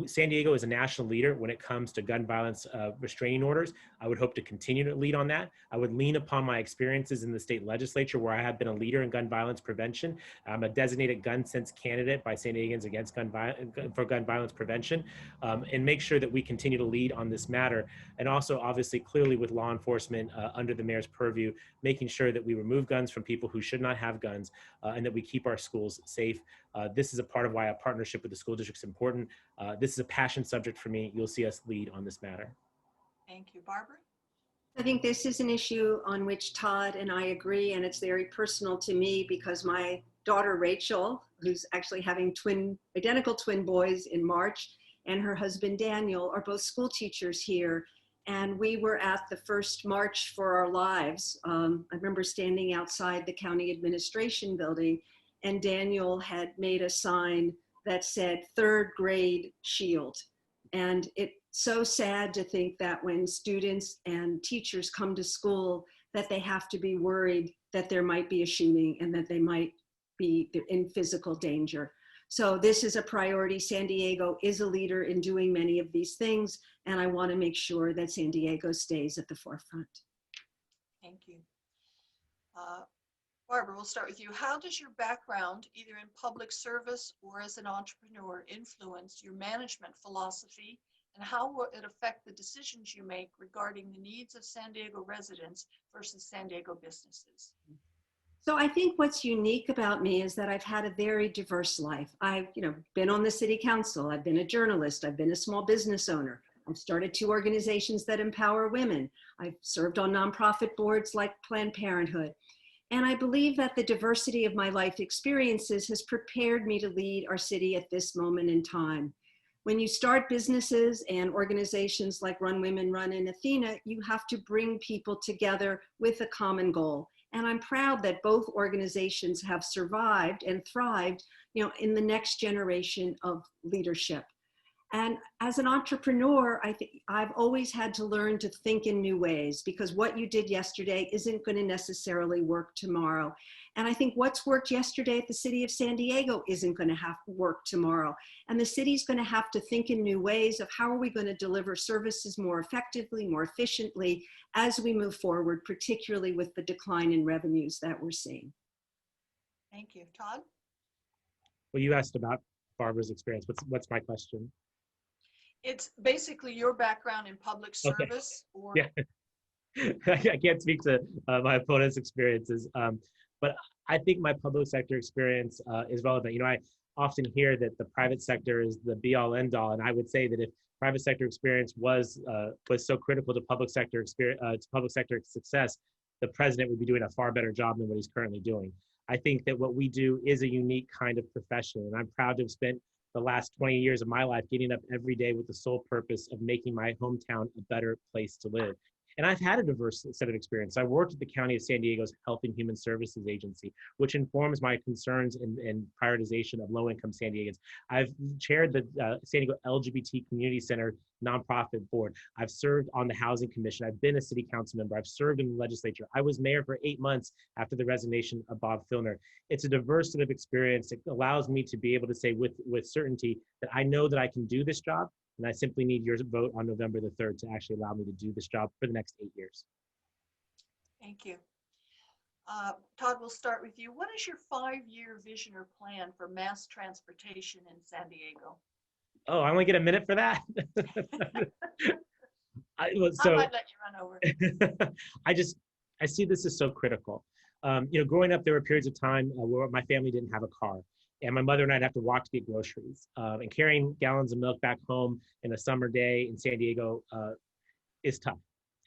San Diego is a national leader when it comes to gun violence restraining orders. I would hope to continue to lead on that. I would lean upon my experiences in the state legislature, where I have been a leader in gun violence prevention. I'm a designated gun sense candidate by San Diegans against gun violence prevention, and make sure that we continue to lead on this matter. And also, obviously, clearly with law enforcement under the mayor's purview, making sure that we remove guns from people who should not have guns, and that we keep our schools safe. This is a part of why a partnership with the school district is important. This is a passion subject for me. You'll see us lead on this matter. Thank you. Barbara? I think this is an issue on which Todd and I agree, and it's very personal to me because my daughter Rachel, who's actually having identical twin boys in March, and her husband Daniel are both school teachers here. And we were at the first March for Our Lives. I remember standing outside the county administration building, and Daniel had made a sign that said third grade shield. And it's so sad to think that when students and teachers come to school, that they have to be worried that there might be a shooting and that they might be in physical danger. So this is a priority. San Diego is a leader in doing many of these things, and I want to make sure that San Diego stays at the forefront. Thank you. Barbara, we'll start with you. How does your background, either in public service or as an entrepreneur, influence your management philosophy, and how will it affect the decisions you make regarding the needs of San Diego residents versus San Diego businesses? So I think what's unique about me is that I've had a very diverse life. I've been on the city council. I've been a journalist. I've been a small business owner. I've started 2 organizations that empower women. I've served on nonprofit boards like Planned Parenthood. And I believe that the diversity of my life experiences has prepared me to lead our city at this moment in time. When you start businesses and organizations like Run Women Run and Athena, you have to bring people together with a common goal. And I'm proud that both organizations have survived and thrived, in the next generation of leadership. And as an entrepreneur, I think I've always had to learn to think in new ways, because what you did yesterday isn't going to necessarily work tomorrow. And I think what's worked yesterday at the city of San Diego isn't going to have to work tomorrow. And the city's going to have to think in new ways of how are we going to deliver services more effectively, more efficiently as we move forward, particularly with the decline in revenues that we're seeing. Thank you. Todd? Well, you asked about Barbara's experience. What's my question? It's basically your background in public service. Okay. Yeah. I can't speak to my opponent's experiences, but I think my public sector experience is relevant. I often hear that the private sector is the be-all, end-all, and I would say that if private sector experience was so critical to public sector success, the president would be doing a far better job than what he's currently doing. I think that what we do is a unique kind of profession, and I'm proud to have spent the last 20 years of my life getting up every day with the sole purpose of making my hometown a better place to live. And I've had a diverse set of experience. I worked at the County of San Diego's Health and Human Services Agency, which informs my concerns and prioritization of low-income San Diegans. I've chaired the San Diego LGBT Community Center nonprofit board. I've served on the Housing Commission. I've been a city council member. I've served in the legislature. I was mayor for 8 months after the resignation of Bob Filner. It's a diverse set of experience. It allows me to be able to say with certainty that I know that I can do this job. And I simply need your vote on November the 3rd to actually allow me to do this job for the next 8 years. Thank you. Todd, we'll start with you. What is your 5-year vision or plan for mass transportation in San Diego? Oh, I only get a minute for that? I might let you run over. I see this as so critical. Growing up, there were periods of time where my family didn't have a car. And my mother and I'd have to walk to get groceries. And carrying gallons of milk back home in a summer day in San Diego is tough.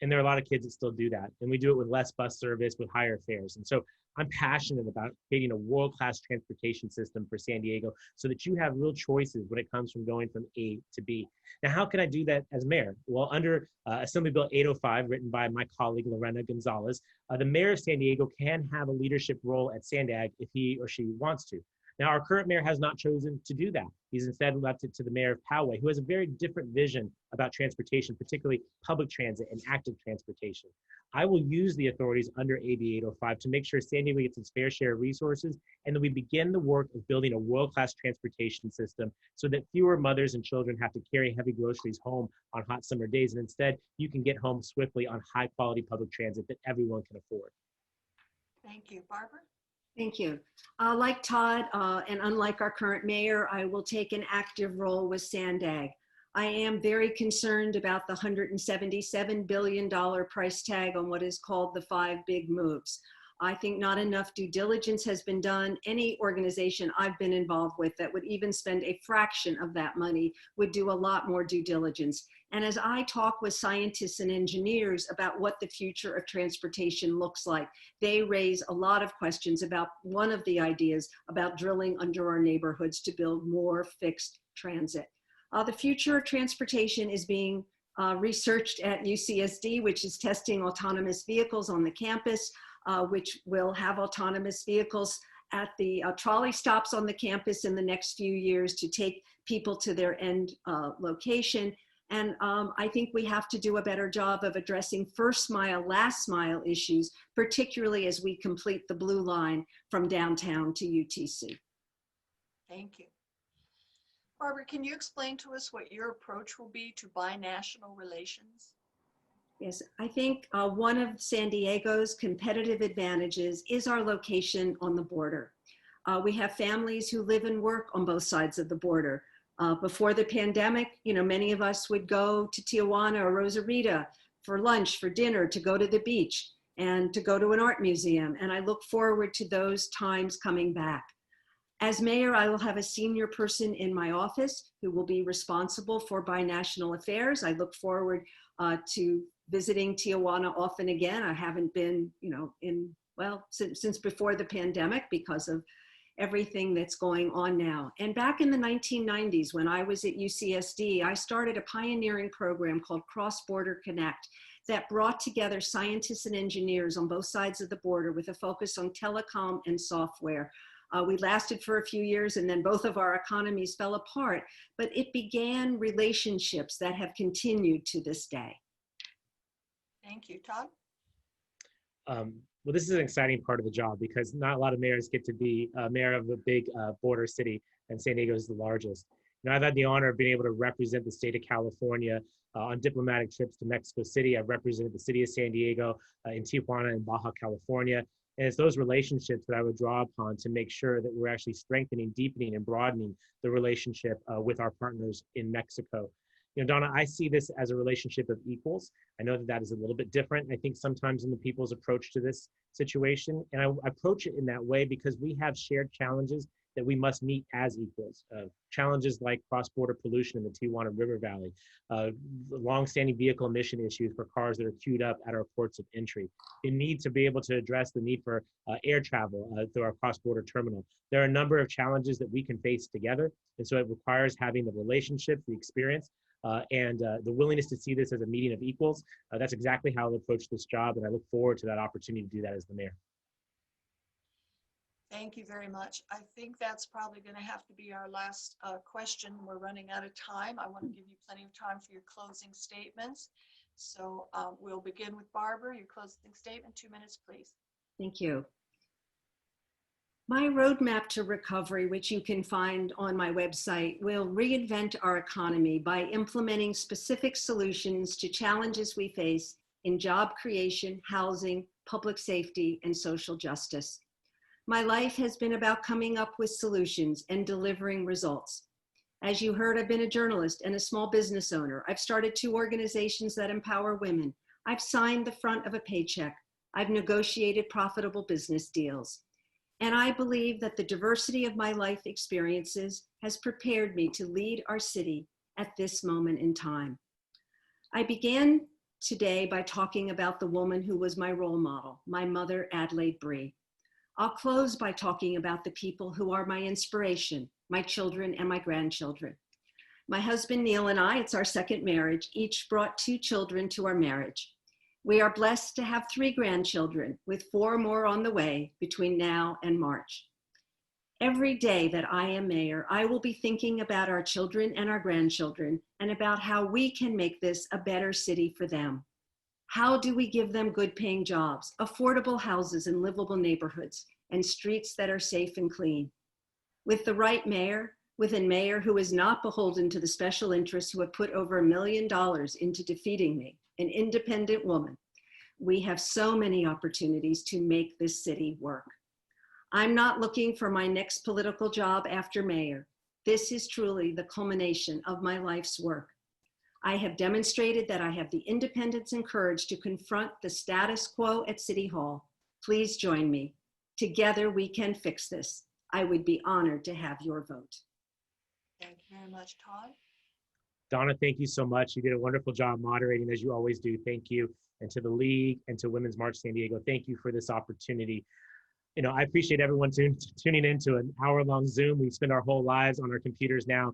And there are a lot of kids that still do that. And we do it with less bus service, with higher fares. And so I'm passionate about creating a world-class transportation system for San Diego so that you have real choices when it comes from going from A to B. Now, how can I do that as mayor? Well, under Assembly Bill 805, written by my colleague, Lorena Gonzalez, the mayor of San Diego can have a leadership role at Sandag if he or she wants to. Now, our current mayor has not chosen to do that. He's instead left it to the mayor of Poway, who has a very different vision about transportation, particularly public transit and active transportation. I will use the authorities under AB 805 to make sure San Diego gets its fair share of resources, and that we begin the work of building a world-class transportation system so that fewer mothers and children have to carry heavy groceries home on hot summer days, and instead you can get home swiftly on high-quality public transit that everyone can afford. Thank you. Barbara? Thank you. Like Todd, and unlike our current mayor, I will take an active role with Sandag. I am very concerned about the $177 billion price tag on what is called the 5 big moves. I think not enough due diligence has been done. Any organization I've been involved with that would even spend a fraction of that money would do a lot more due diligence. And as I talk with scientists and engineers about what the future of transportation looks like, they raise a lot of questions about one of the ideas about drilling under our neighborhoods to build more fixed transit. The future of transportation is being researched at UCSD, which is testing autonomous vehicles on the campus, which will have autonomous vehicles at the trolley stops on the campus in the next few years to take people to their end location. And I think we have to do a better job of addressing first mile, last mile issues, particularly as we complete the blue line from downtown to UTC. Thank you. Barbara, can you explain to us what your approach will be to binational relations? Yes, I think one of San Diego's competitive advantages is our location on the border. We have families who live and work on both sides of the border. Before the pandemic, many of us would go to Tijuana or Rosarita for lunch, for dinner, to go to the beach and to go to an art museum. And I look forward to those times coming back. As mayor, I will have a senior person in my office who will be responsible for binational affairs. I look forward to visiting Tijuana often again. I haven't been, since before the pandemic because of everything that's going on now. And back in the 1990s, when I was at UCSD, I started a pioneering program called Cross Border Connect that brought together scientists and engineers on both sides of the border with a focus on telecom and software. We lasted for a few years and then both of our economies fell apart, but it began relationships that have continued to this day. Thank you. Todd? Well, this is an exciting part of the job because not a lot of mayors get to be mayor of a big border city, and San Diego is the largest. I've had the honor of being able to represent the state of California on diplomatic trips to Mexico City. I've represented the city of San Diego in Tijuana and Baja California. And it's those relationships that I would draw upon to make sure that we're actually strengthening, deepening, and broadening the relationship with our partners in Mexico. Donna, I see this as a relationship of equals. I know that that is a little bit different, I think, sometimes in the people's approach to this situation. And I approach it in that way because we have shared challenges that we must meet as equals. Challenges like cross-border pollution in the Tijuana River Valley, long-standing vehicle emission issues for cars that are queued up at our ports of entry. The need to be able to address the need for air travel through our cross-border terminal. There are a number of challenges that we can face together. And so it requires having the relationships, the experience, and the willingness to see this as a meeting of equals. That's exactly how I'll approach this job. And I look forward to that opportunity to do that as the mayor. Thank you very much. I think that's probably going to have to be our last question. We're running out of time. I want to give you plenty of time for your closing statements. So we'll begin with Barbara. Your closing statement, 2 minutes, please. Thank you. My roadmap to recovery, which you can find on my website, will reinvent our economy by implementing specific solutions to challenges we face in job creation, housing, public safety, and social justice. My life has been about coming up with solutions and delivering results. As you heard, I've been a journalist and a small business owner. I've started 2 organizations that empower women. I've signed the front of a paycheck. I've negotiated profitable business deals. And I believe that the diversity of my life experiences has prepared me to lead our city at this moment in time. I began today by talking about the woman who was my role model, my mother, Adelaide Bree. I'll close by talking about the people who are my inspiration, my children and my grandchildren. My husband, Neil, and I, it's our second marriage, each brought 2 children to our marriage. We are blessed to have 3 grandchildren, with 4 more on the way between now and March. Every day that I am mayor, I will be thinking about our children and our grandchildren and about how we can make this a better city for them. How do we give them good paying jobs, affordable houses and livable neighborhoods, and streets that are safe and clean? With the right mayor, with a mayor who is not beholden to the special interests who have put over $1 million into defeating me, an independent woman, we have so many opportunities to make this city work. I'm not looking for my next political job after mayor. This is truly the culmination of my life's work. I have demonstrated that I have the independence and courage to confront the status quo at City Hall, Please join me. Together we can fix this. I would be honored to have your vote. Thank you very much, Todd. Donna, thank you so much. You did a wonderful job moderating, as you always do. Thank you. And to the League and to Women's March San Diego, thank you for this opportunity. You know, I appreciate everyone tuning into an hour-long Zoom. We spend our whole lives on our computers now.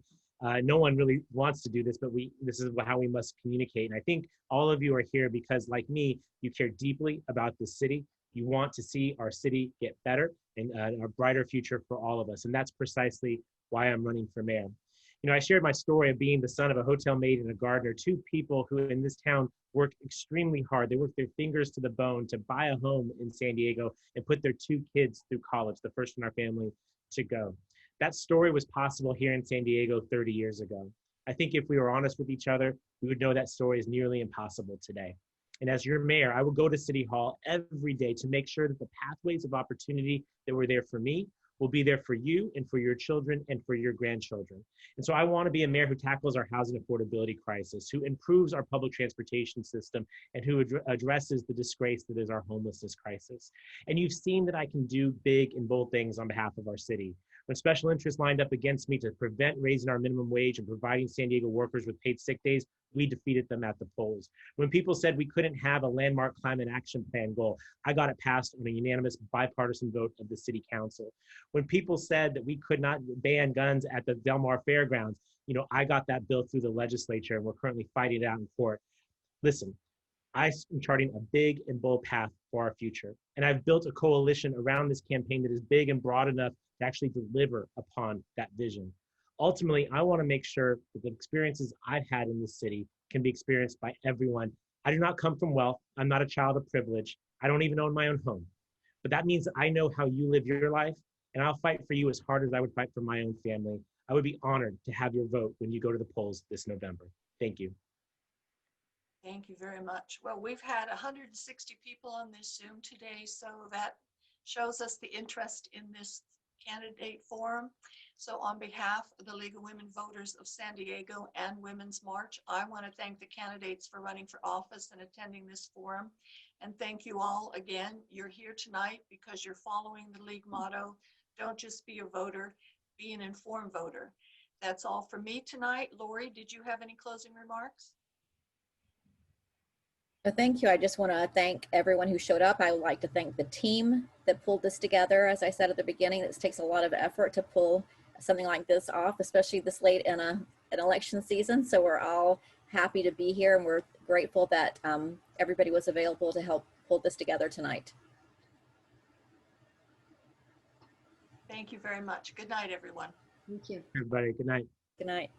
No one really wants to do this, but this is how we must communicate. And I think all of you are here because, like me, you care deeply about the city. You want to see our city get better and a brighter future for all of us. And that's precisely why I'm running for mayor. You know, I shared my story of being the son of a hotel maid and a gardener, two people who in this town work extremely hard. They work their fingers to the bone to buy a home in San Diego and put their two kids through college, the first in our family to go. That story was possible here in San Diego 30 years ago. I think if we were honest with each other, we would know that story is nearly impossible today. And as your mayor, I will go to City Hall every day to make sure that the pathways of opportunity that were there for me will be there for you and for your children and for your grandchildren. And so I want to be a mayor who tackles our housing affordability crisis, who improves our public transportation system, and who addresses the disgrace that is our homelessness crisis. And you've seen that I can do big and bold things on behalf of our city. When special interests lined up against me to prevent raising our minimum wage and providing San Diego workers with paid sick days, we defeated them at the polls. When people said we couldn't have a landmark climate action plan goal, I got it passed on a unanimous bipartisan vote of the city council. When people said that we could not ban guns at the Del Mar Fairgrounds, you know, I got that bill through the legislature and we're currently fighting it out in court. Listen, I am charting a big and bold path for our future. And I've built a coalition around this campaign that is big and broad enough to actually deliver upon that vision. Ultimately, I want to make sure that the experiences I've had in this city can be experienced by everyone. I do not come from wealth. I'm not a child of privilege. I don't even own my own home. But that means that I know how you live your life, and I'll fight for you as hard as I would fight for my own family. I would be honored to have your vote when you go to the polls this November. Thank you. Thank you very much. Well, we've had 160 people on this Zoom today, so that shows us the interest in this candidate forum. So on behalf of the League of Women Voters of San Diego and Women's March, I want to thank the candidates for running for office and attending this forum. And thank you all again. You're here tonight because you're following the League motto, don't just be a voter, be an informed voter. That's all for me tonight. Lori, did you have any closing remarks? Thank you. I just want to thank everyone who showed up. I would like to thank the team that pulled this together. As I said at the beginning, this takes a lot of effort to pull something like this off, especially this late in an election season. So we're all happy to be here, and we're grateful that everybody was available to help pull this together tonight. Thank you very much. Good night, everyone. Thank you. Everybody, good night. Good night.